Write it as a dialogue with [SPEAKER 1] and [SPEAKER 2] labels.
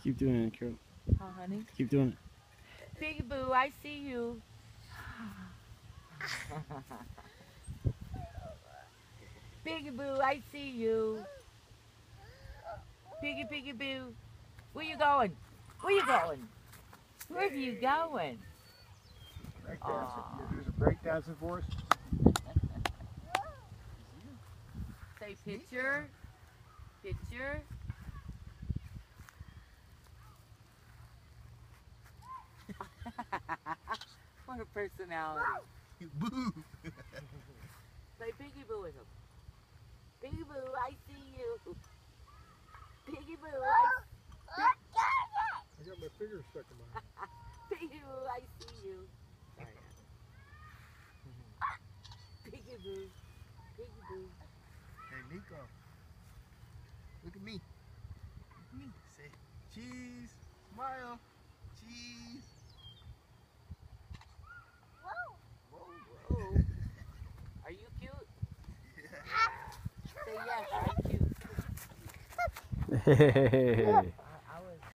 [SPEAKER 1] Keep doing it, Carol.
[SPEAKER 2] Huh, honey?
[SPEAKER 1] Keep doing it.
[SPEAKER 2] Piggy Boo, I see you. Piggy Boo, I see you. Piggy Boo, where you going? Where you going? Where are you going?
[SPEAKER 3] Break dancing.
[SPEAKER 2] Aw.
[SPEAKER 3] You do some break dancing for us?
[SPEAKER 2] Say picture. Picture. What a personality.
[SPEAKER 3] Boo!
[SPEAKER 2] Say Piggy Boo with him. Piggy Boo, I see you. Piggy Boo,
[SPEAKER 3] I got my finger stuck in my hand.
[SPEAKER 2] Piggy Boo, I see you. Piggy Boo. Piggy Boo.
[SPEAKER 3] Hey, Nico. Look at me. Look at me. Say cheese. Smile. Cheese. Whoa.
[SPEAKER 2] Whoa. Are you cute?
[SPEAKER 3] Yeah.
[SPEAKER 2] Say yes, I'm cute.
[SPEAKER 1] Hey.